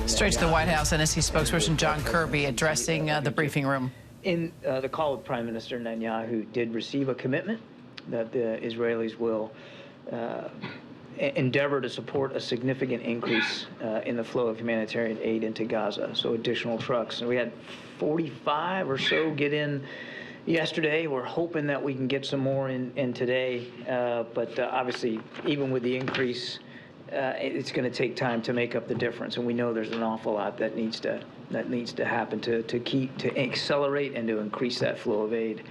Straight to the White House, NSC spokesperson John Kirby addressing the briefing room. In the call of Prime Minister Netanyahu did receive a commitment that the Israelis will endeavor to support a significant increase in the flow of humanitarian aid into Gaza, so additional trucks. And we had 45 or so get in yesterday. We're hoping that we can get some more in today, but obviously, even with the increase, it's going to take time to make up the difference, and we know there's an awful lot that needs to happen to accelerate and to increase that flow of aid.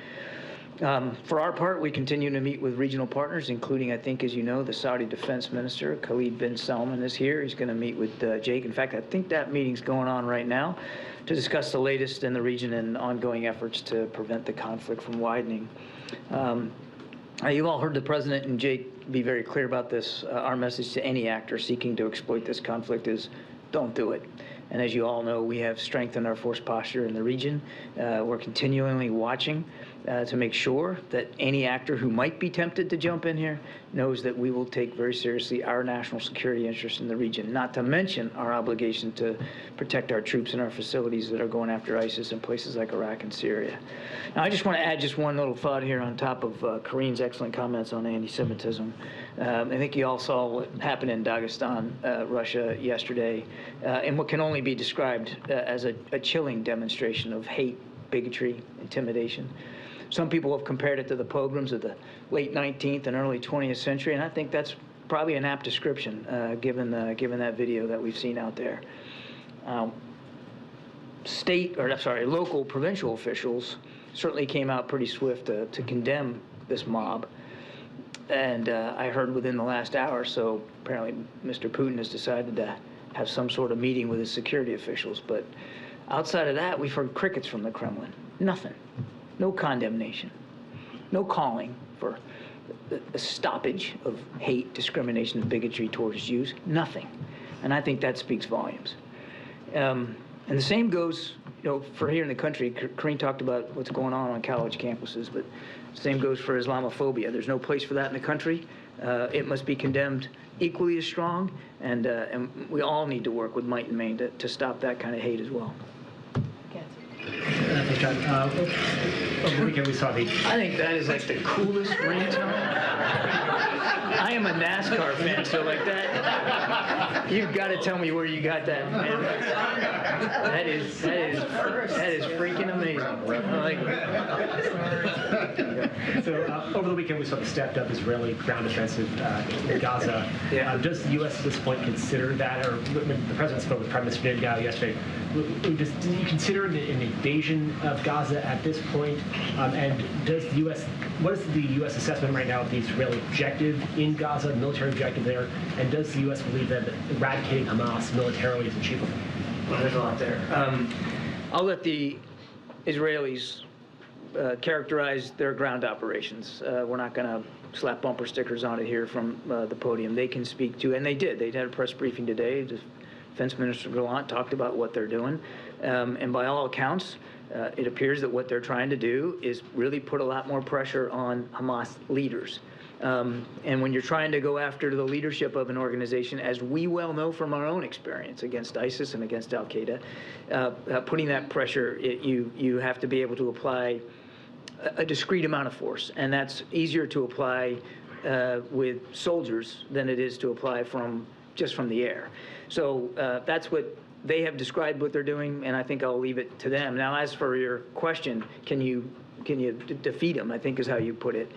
For our part, we continue to meet with regional partners, including, I think, as you know, the Saudi Defense Minister, Khalid bin Salman, is here. He's going to meet with Jake. In fact, I think that meeting's going on right now to discuss the latest in the region and ongoing efforts to prevent the conflict from widening. You've all heard the President and Jake be very clear about this. Our message to any actor seeking to exploit this conflict is don't do it. And as you all know, we have strengthened our force posture in the region. We're continually watching to make sure that any actor who might be tempted to jump in here knows that we will take very seriously our national security interests in the region, not to mention our obligation to protect our troops and our facilities that are going after ISIS in places like Iraq and Syria. Now, I just want to add just one little thought here on top of Kareen's excellent comments on anti-Semitism. I think you all saw what happened in Dagestan, Russia, yesterday, and what can only be described as a chilling demonstration of hate, bigotry, intimidation. Some people have compared it to the pogroms of the late 19th and early 20th century, and I think that's probably an apt description, given that video that we've seen out there. Local, provincial officials certainly came out pretty swift to condemn this mob. And I heard within the last hour or so, apparently Mr. Putin has decided to have some sort of meeting with his security officials. But outside of that, we've heard crickets from the Kremlin. Nothing. No condemnation. No calling for a stoppage of hate, discrimination, and bigotry towards Jews. Nothing. And I think that speaks volumes. And the same goes, for here in the country. Kareen talked about what's going on college campuses, but the same goes for Islamophobia. There's no place for that in the country. It must be condemned equally as strong, and we all need to work with might and main to stop that kind of hate as well. Thanks, John. Over the weekend we saw the... I think that is like the coolest ringtone. I am a NASCAR fan, so like that, you've got to tell me where you got that, man. That is freaking amazing. So over the weekend we saw the stepped-up Israeli ground offensive in Gaza. Yeah. Does the U.S. at this point consider that, or when the President spoke with Prime Minister Netanyahu yesterday, does he consider an invasion of Gaza at this point? And does the U.S. What is the U.S. assessment right now of the Israeli objective in Gaza, the military objective there? And does the U.S. believe that eradicating Hamas militarily is achievable? Well, there's a lot there. I'll let the Israelis characterize their ground operations. We're not going to slap bumper stickers on it here from the podium. They can speak to, and they did. They had a press briefing today. Defense Minister Gallant talked about what they're doing. And by all accounts, it appears that what they're trying to do is really put a lot more pressure on Hamas leaders. And when you're trying to go after the leadership of an organization, as we well know from our own experience against ISIS and against al-Qaeda, putting that pressure, you have to be able to apply a discrete amount of force. And that's easier to apply with soldiers than it is to apply just from the air. So that's what they have described what they're doing, and I think I'll leave it to them. Now, as for your question, can you defeat them, I think is how you put it.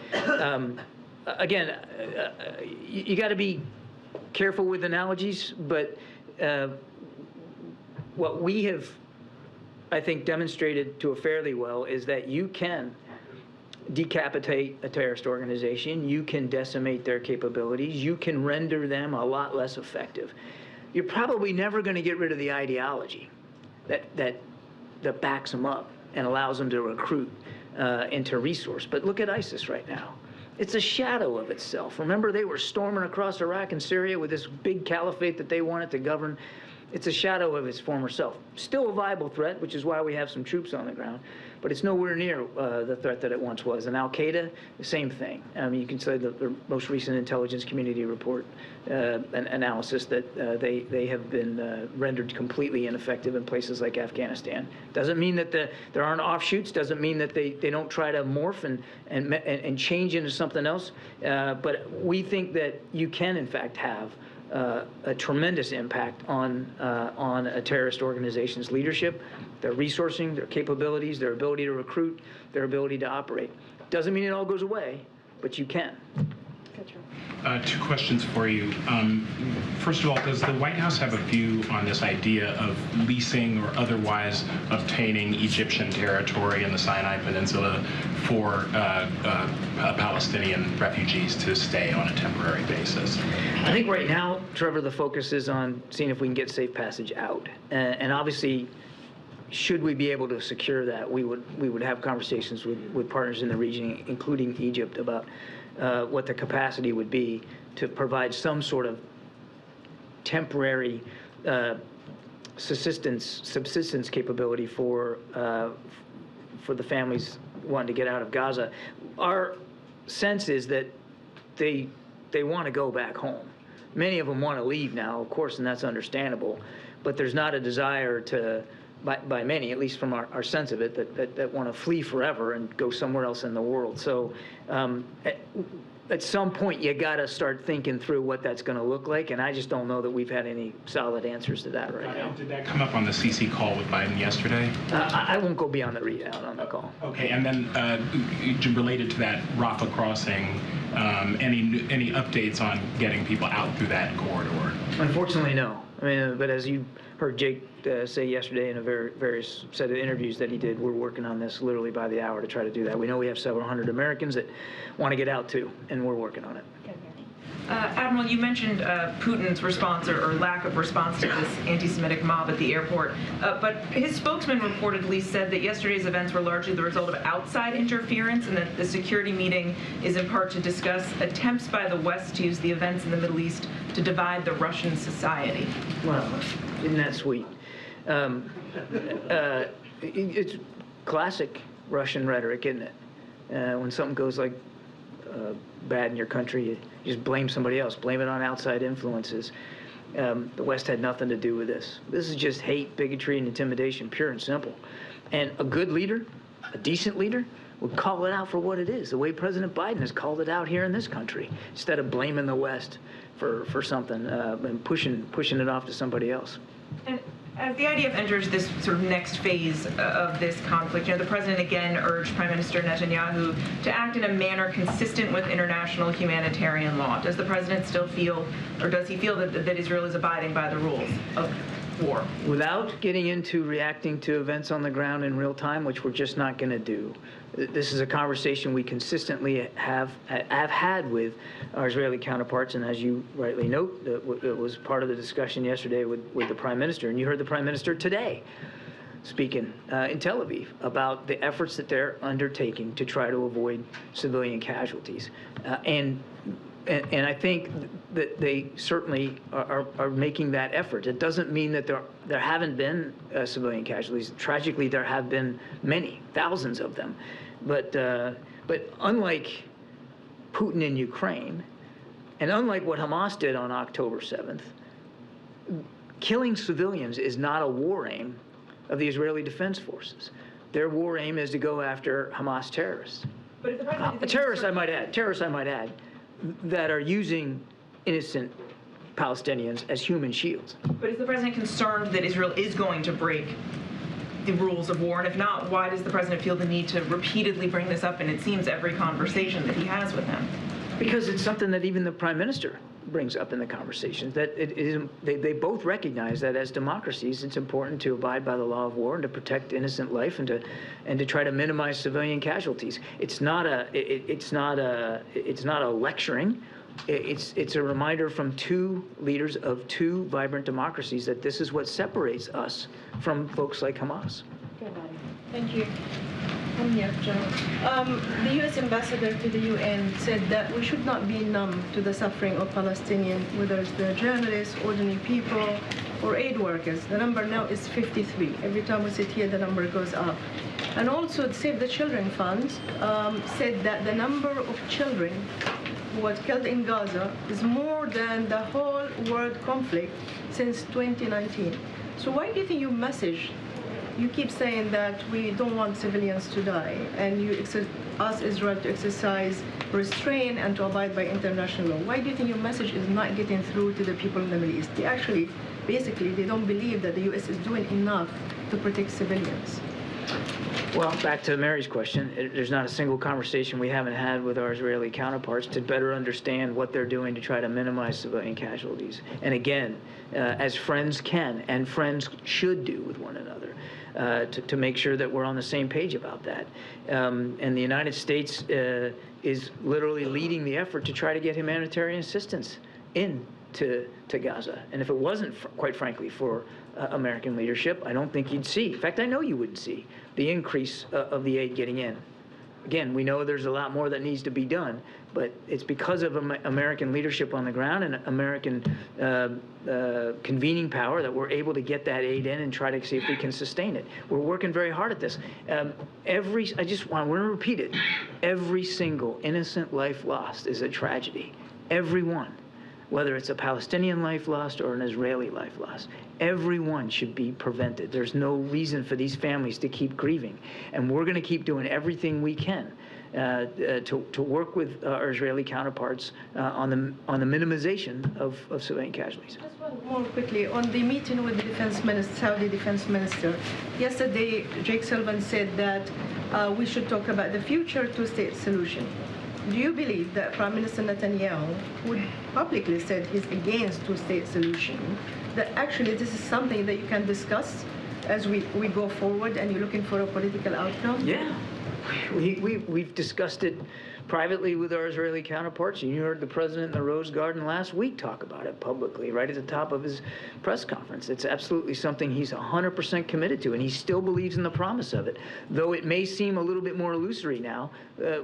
Again, you got to be careful with analogies, but what we have, I think, demonstrated to a fairly well is that you can decapitate a terrorist organization, you can decimate their capabilities, you can render them a lot less effective. You're probably never going to get rid of the ideology that backs them up and allows them to recruit into resource. But look at ISIS right now. It's a shadow of itself. Remember, they were storming across Iraq and Syria with this big caliphate that they wanted to govern. It's a shadow of its former self. Still a viable threat, which is why we have some troops on the ground. but it's nowhere near the threat that it once was. And Al-Qaeda, the same thing. You can say the most recent intelligence community report an analysis that they have been rendered completely ineffective in places like Afghanistan. Doesn't mean that there aren't offshoots. Doesn't mean that they don't try to morph and change into something else. But we think that you can, in fact, have a tremendous impact on a terrorist organization's leadership, their resourcing, their capabilities, their ability to recruit, their ability to operate. Doesn't mean it all goes away, but you can. Two questions for you. First of all, does the White House have a view on this idea of leasing or otherwise obtaining Egyptian territory in the Sinai Peninsula for Palestinian refugees to stay on a temporary basis? I think right now, Trevor, the focus is on seeing if we can get safe passage out. And obviously, should we be able to secure that, we would have conversations with partners in the region, including Egypt, about what the capacity would be to provide some sort of temporary subsistence capability for the families wanting to get out of Gaza. Our sense is that they want to go back home. Many of them want to leave now, of course, and that's understandable. But there's not a desire to, by many, at least from our sense of it, that want to flee forever and go somewhere else in the world. So at some point, you got to start thinking through what that's going to look like, and I just don't know that we've had any solid answers to that right now. Did that come up on the CC call with Biden yesterday? I won't go beyond the readout on the call. Okay, and then related to that Rafah crossing, any updates on getting people out through that corridor? Unfortunately, no. I mean, but as you heard Jake say yesterday in a various set of interviews that he did, we're working on this literally by the hour to try to do that. We know we have several hundred Americans that want to get out too, and we're working on it. Admiral, you mentioned Putin's response or lack of response to this anti-Semitic mob at the airport, but his spokesman reportedly said that yesterday's events were largely the result of outside interference and that the security meeting is in part to discuss attempts by the West to use the events in the Middle East to divide the Russian society. Well, isn't that sweet? It's classic Russian rhetoric, isn't it? When something goes like bad in your country, you just blame somebody else, blame it on outside influences. The West had nothing to do with this. This is just hate, bigotry, and intimidation, pure and simple. And a good leader, a decent leader, would call it out for what it is, the way President Biden has called it out here in this country, instead of blaming the West for something and pushing it off to somebody else. And as the IDF enters this sort of next phase of this conflict, the president again urged Prime Minister Netanyahu to act in a manner consistent with international humanitarian law. Does the president still feel, or does he feel that Israel is abiding by the rules of war? Without getting into reacting to events on the ground in real time, which we're just not going to do. This is a conversation we consistently have had with our Israeli counterparts, and as you rightly note, it was part of the discussion yesterday with the Prime Minister, and you heard the Prime Minister today speaking in Tel Aviv about the efforts that they're undertaking to try to avoid civilian casualties. And I think that they certainly are making that effort. It doesn't mean that there haven't been civilian casualties. Tragically, there have been many, thousands of them. But unlike Putin in Ukraine, and unlike what Hamas did on October 7th, killing civilians is not a war aim of the Israeli Defense Forces. Their war aim is to go after Hamas terrorists. But if the president terrorists, I might add, that are using innocent Palestinians as human shields. But is the president concerned that Israel is going to break the rules of war? And if not, why does the president feel the need to repeatedly bring this up in, it seems, every conversation that he has with him? Because it's something that even the Prime Minister brings up in the conversations, that they both recognize that as democracies, it's important to abide by the law of war and to protect innocent life and to try to minimize civilian casualties. It's not a lecturing. It's a reminder from two leaders of two vibrant democracies that this is what separates us from folks like Hamas. Thank you. I'm here, John. The U.S. ambassador to the UN said that we should not be numb to the suffering of Palestinians, whether it's the journalists, ordinary people, or aid workers. The number now is 53. Every time we sit here, the number goes up. And also, the Save the Children Fund said that the number of children who were killed in Gaza is more than the whole world conflict since 2019. So why do you think your message, you keep saying that we don't want civilians to die, and you ask Israel to exercise restraint and to abide by international law? Why do you think your message is not getting through to the people in the Middle East? They actually, basically, they don't believe that the U.S. is doing enough to protect civilians. Well, back to Mary's question, there's not a single conversation we haven't had with our Israeli counterparts to better understand what they're doing to try to minimize civilian casualties. And again, as friends can and friends should do with one another, to make sure that we're on the same page about that. And the United States is literally leading the effort to try to get humanitarian assistance into Gaza. And if it wasn't, quite frankly, for American leadership, I don't think you'd see. In fact, I know you wouldn't see the increase of the aid getting in. Again, we know there's a lot more that needs to be done, but it's because of American leadership on the ground and American convening power that we're able to get that aid in and try to see if we can sustain it. We're working very hard at this. I just want to repeat it. Every single innocent life lost is a tragedy. Every one. Whether it's a Palestinian life lost or an Israeli life lost. Everyone should be prevented. There's no reason for these families to keep grieving. And we're going to keep doing everything we can to work with our Israeli counterparts on the minimization of civilian casualties. Just one more quickly. On the meeting with the defense minister, Saudi defense minister, yesterday Jake Sullivan said that we should talk about the future two-state solution. Do you believe that Prime Minister Netanyahu, who publicly said he's against two-state solution, that actually this is something that you can discuss as we go forward and you're looking for a political outcome? Yeah. We've discussed it privately with our Israeli counterparts. You heard the president in the Rose Garden last week talk about it publicly, right at the top of his press conference. It's absolutely something he's 100% committed to, and he still believes in the promise of it. Though it may seem a little bit more illusory now,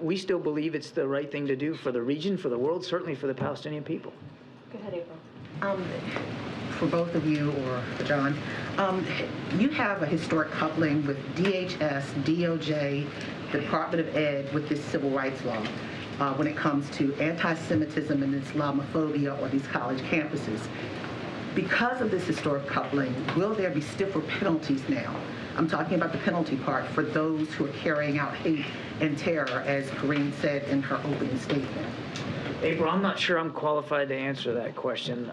we still believe it's the right thing to do for the region, for the world, certainly for the Palestinian people. Go ahead, April. For both of you, or for John, you have a historic coupling with DHS, DOJ, the Department of Ed with this civil rights law when it comes to anti-Semitism and Islamophobia on these college campuses. Because of this historic coupling, will there be stiffer penalties now? I'm talking about the penalty part for those who are carrying out hate and terror, as Karine said in her opening statement. April, I'm not sure I'm qualified to answer that question.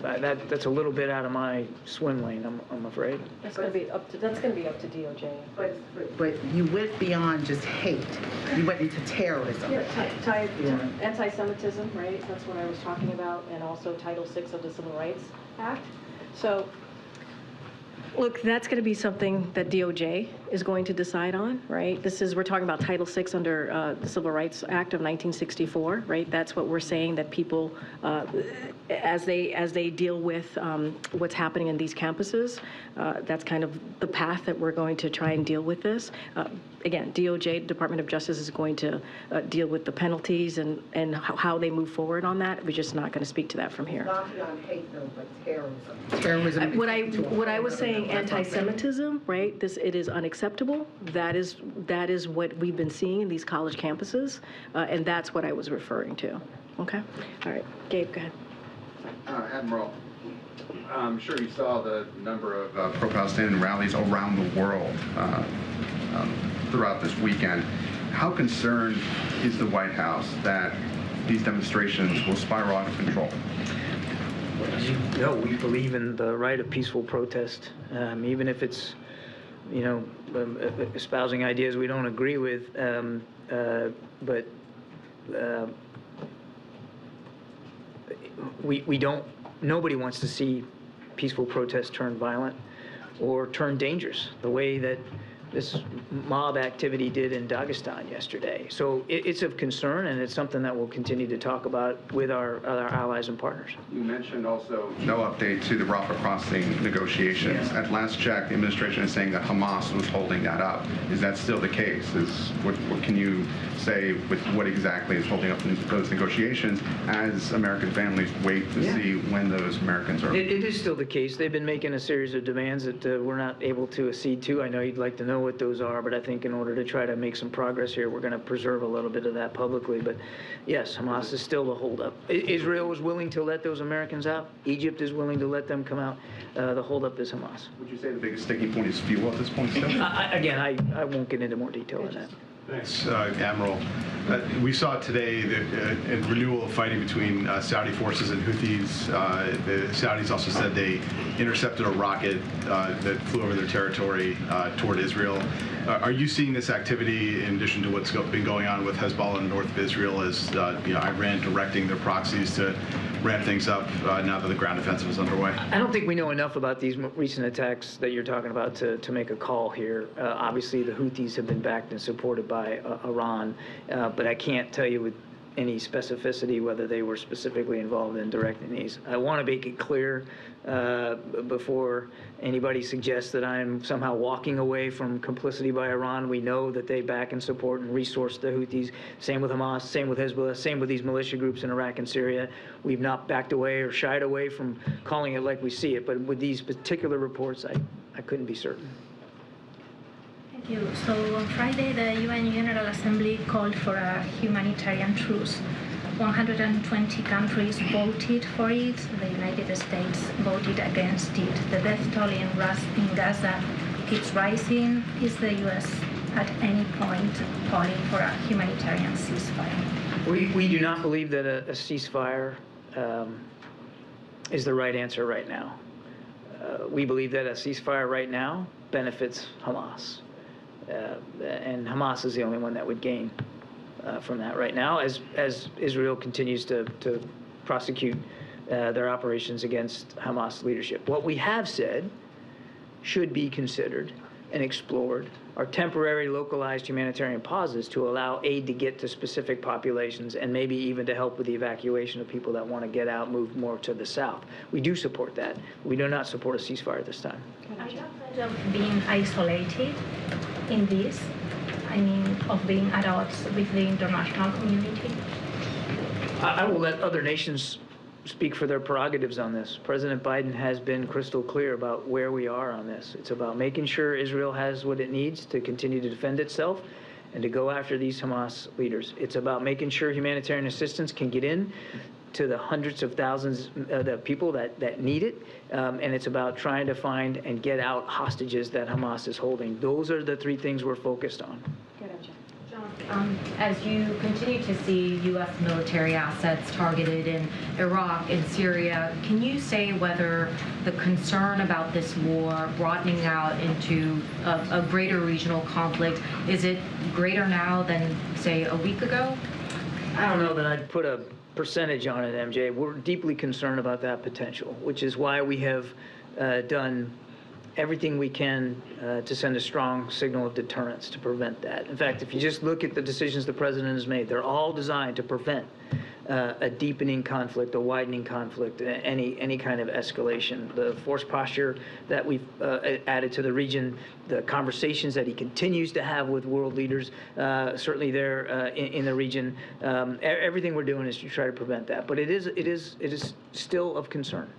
That's a little bit out of my swim lane, I'm afraid. That's going to be up to DOJ. But you went beyond just hate. You went into terrorism. Yeah, tied to anti-Semitism, right? That's what I was talking about, and also Title VI of the Civil Rights Act. So, look, that's going to be something that DOJ is going to decide on, right? We're talking about Title VI under the Civil Rights Act of 1964, right? That's what we're saying, that people, as they deal with what's happening in these campuses, that's kind of the path that we're going to try and deal with this. Again, DOJ, Department of Justice, is going to deal with the penalties and how they move forward on that. We're just not going to speak to that from here. Not beyond hate, though, but terrorism. Terrorism. What I was saying, anti-Semitism, right? It is unacceptable. That is what we've been seeing in these college campuses, and that's what I was referring to. Okay. All right, Gabe, go ahead. Admiral, I'm sure you saw the number of pro-Palestinian rallies around the world throughout this weekend. How concerned is the White House that these demonstrations will spiral out of control? As you know, we believe in the right of peaceful protest, even if it's, espousing ideas we don't agree with. But we don't. Nobody wants to see peaceful protest turn violent or turn dangerous. The way that this mob activity did in Dagestan yesterday. So it's of concern, and it's something that we'll continue to talk about with our allies and partners. You mentioned also no update to the Rafah crossing negotiations. Yeah. At last check, the administration is saying that Hamas was holding that up. Is that still the case? What can you say with what exactly is holding up those negotiations as American families wait to see when those Americans are? It is still the case. They've been making a series of demands that we're not able to accede to. I know you'd like to know what those are, but I think in order to try to make some progress here, we're going to preserve a little bit of that publicly. But yes, Hamas is still the holdup. Israel is willing to let those Americans out. Egypt is willing to let them come out. The holdup is Hamas. Would you say the biggest sticking point is fuel at this point still? Again, I won't get into more detail on that. Thanks, Admiral. We saw today a renewal of fighting between Saudi forces and Houthis. The Saudis also said they intercepted a rocket that flew over their territory toward Israel. Are you seeing this activity in addition to what's been going on with Hezbollah in the north of Israel as Iran directing their proxies to ramp things up now that the ground offensive is underway? I don't think we know enough about these recent attacks that you're talking about to make a call here. Obviously, the Houthis have been backed and supported by Iran, but I can't tell you with any specificity whether they were specifically involved in directing these. I want to make it clear before anybody suggests that I'm somehow walking away from complicity by Iran. We know that they back and support and resource the Houthis. Same with Hamas, same with Hezbollah, same with these militia groups in Iraq and Syria. We've not backed away or shied away from calling it like we see it, but with these particular reports, I couldn't be certain. Thank you. So on Friday, the UN General Assembly called for a humanitarian truce. 120 countries voted for it. The United States voted against it. The death toll in Gaza keeps rising. Is the U.S. at any point calling for a humanitarian ceasefire? We do not believe that a ceasefire is the right answer right now. We believe that a ceasefire right now benefits Hamas. And Hamas is the only one that would gain from that right now as Israel continues to prosecute their operations against Hamas leadership. What we have said should be considered and explored are temporary localized humanitarian pauses to allow aid to get to specific populations and maybe even to help with the evacuation of people that want to get out, move more to the south. We do support that. We do not support a ceasefire at this time. Are you afraid of being isolated in this? I mean, of being at odds with the international community? I will let other nations speak for their prerogatives on this. President Biden has been crystal clear about where we are on this. It's about making sure Israel has what it needs to continue to defend itself and to go after these Hamas leaders. It's about making sure humanitarian assistance can get in to the hundreds of thousands of people that need it, and it's about trying to find and get out hostages that Hamas is holding. Those are the three things we're focused on. As you continue to see U.S. military assets targeted in Iraq and Syria, can you say whether the concern about this war broadening out into a greater regional conflict, is it greater now than, say, a week ago? I don't know that I'd put a percentage on it, MJ. We're deeply concerned about that potential, which is why we have done everything we can to send a strong signal of deterrence to prevent that. In fact, if you just look at the decisions the president has made, they're all designed to prevent a deepening conflict, a widening conflict, any kind of escalation. The force posture that we've added to the region, the conversations that he continues to have with world leaders, certainly there in the region, everything we're doing is to try to prevent that. But it is still of concern.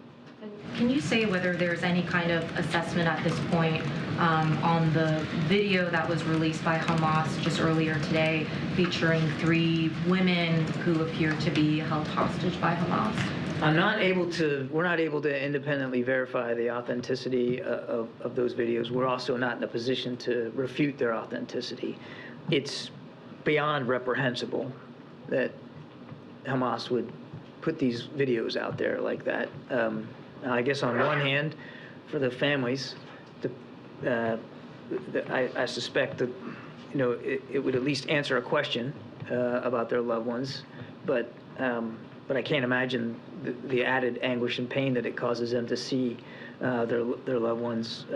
Can you say whether there's any kind of assessment at this point on the video that was released by Hamas just earlier today featuring 3 women who appear to be held hostage by Hamas? We're not able to independently verify the authenticity of those videos. We're also not in a position to refute their authenticity. It's beyond reprehensible that Hamas would put these videos out there like that. I guess on one hand, for the families, I suspect that it would at least answer a question about their loved ones, but I can't imagine the added anguish and pain that it causes them to see their loved ones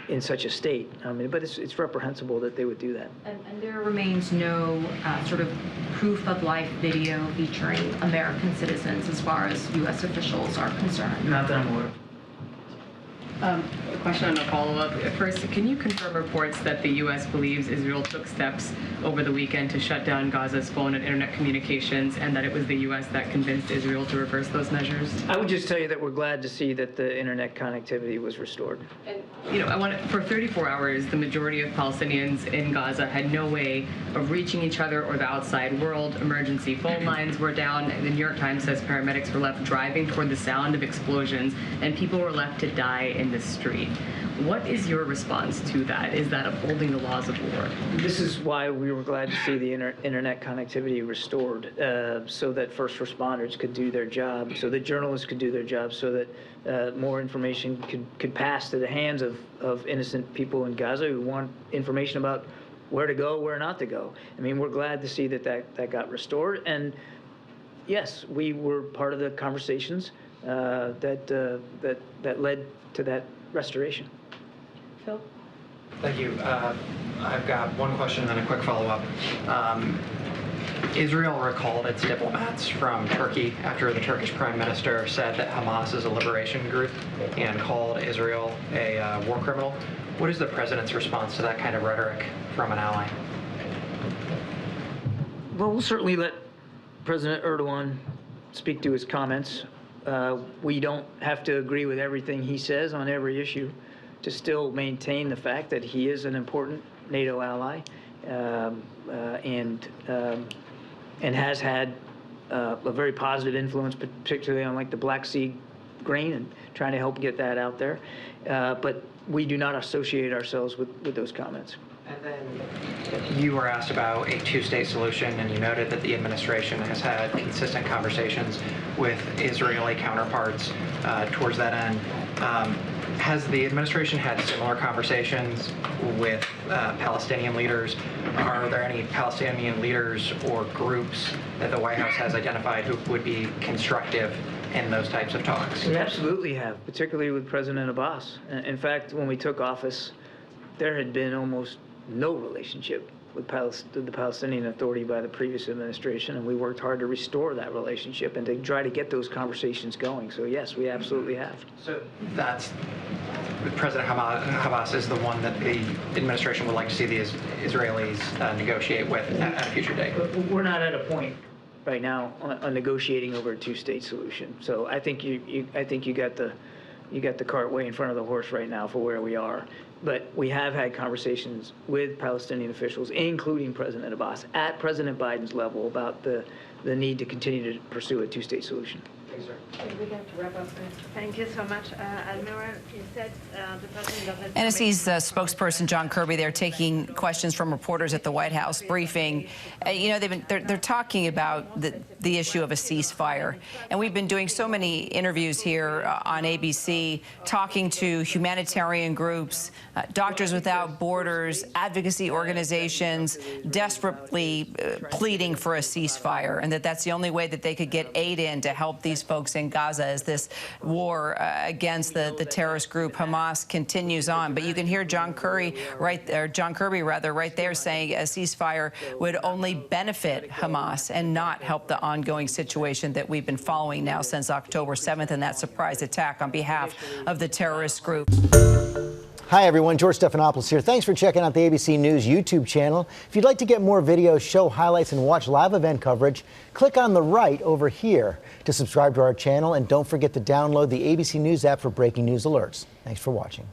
in such a state. I mean, but it's reprehensible that they would do that. And there remains no sort of proof of life video featuring American citizens as far as U.S. officials are concerned. Not that I'm aware of. A question on a follow-up. First, can you confirm reports that the U.S. believes Israel took steps over the weekend to shut down Gaza's phone and internet communications, and that it was the U.S. that convinced Israel to reverse those measures? I would just tell you that we're glad to see that the internet connectivity was restored. And, for 34 hours, the majority of Palestinians in Gaza had no way of reaching each other or the outside world. Emergency phone lines were down. The New York Times says paramedics were left driving toward the sound of explosions, and people were left to die in the street. What is your response to that? Is that upholding the laws of war? This is why we were glad to see the internet connectivity restored, so that first responders could do their job, so that journalists could do their job, so that more information could pass to the hands of innocent people in Gaza who want information about where to go, where not to go. I mean, we're glad to see that got restored. And yes, we were part of the conversations that led to that restoration. Phil? Thank you. I've got one question and then a quick follow-up. Israel recalled its diplomats from Turkey after the Turkish prime minister said that Hamas is a liberation group and called Israel a war criminal. What is the president's response to that kind of rhetoric from an ally? Well, we'll certainly let President Erdogan speak to his comments. We don't have to agree with everything he says on every issue to still maintain the fact that he is an important NATO ally and has had a very positive influence, particularly on like the Black Sea grain and trying to help get that out there. But we do not associate ourselves with those comments. And then you were asked about a two-state solution, and you noted that the administration has had consistent conversations with Israeli counterparts towards that end. Has the administration had similar conversations with Palestinian leaders? Are there any Palestinian leaders or groups that the White House has identified who would be constructive in those types of talks? We absolutely have, particularly with President Abbas. In fact, when we took office, there had been almost no relationship with the Palestinian Authority by the previous administration, and we worked hard to restore that relationship and to try to get those conversations going. So yes, we absolutely have. So that's President Abbas is the one that the administration would like to see the Israelis negotiate with at a future date. We're not at a point right now on negotiating over a two-state solution. So I think you got the cart way in front of the horse right now for where we are. But we have had conversations with Palestinian officials, including President Abbas, at President Biden's level about the need to continue to pursue a two-state solution. Thanks, sir. We have to wrap up. Thank you so much. Admiral, you said the president doesn't... NSC's spokesperson, John Kirby, they're taking questions from reporters at the White House briefing. They're talking about the issue of a ceasefire. And we've been doing so many interviews here on ABC, talking to humanitarian groups, Doctors Without Borders, advocacy organizations, desperately pleading for a ceasefire, and that's the only way that they could get aid in to help these folks in Gaza as this war against the terrorist group Hamas continues on. But you can hear John Kirby right there saying a ceasefire would only benefit Hamas and not help the ongoing situation that we've been following now since October 7th and that surprise attack on behalf of the terrorist group. Hi, everyone. George Stephanopoulos here. Thanks for checking out the ABC News YouTube channel. If you'd like to get more videos, show highlights, and watch live event coverage, click on the right over here to subscribe to our channel. And don't forget to download the ABC News app for breaking news alerts. Thanks for watching.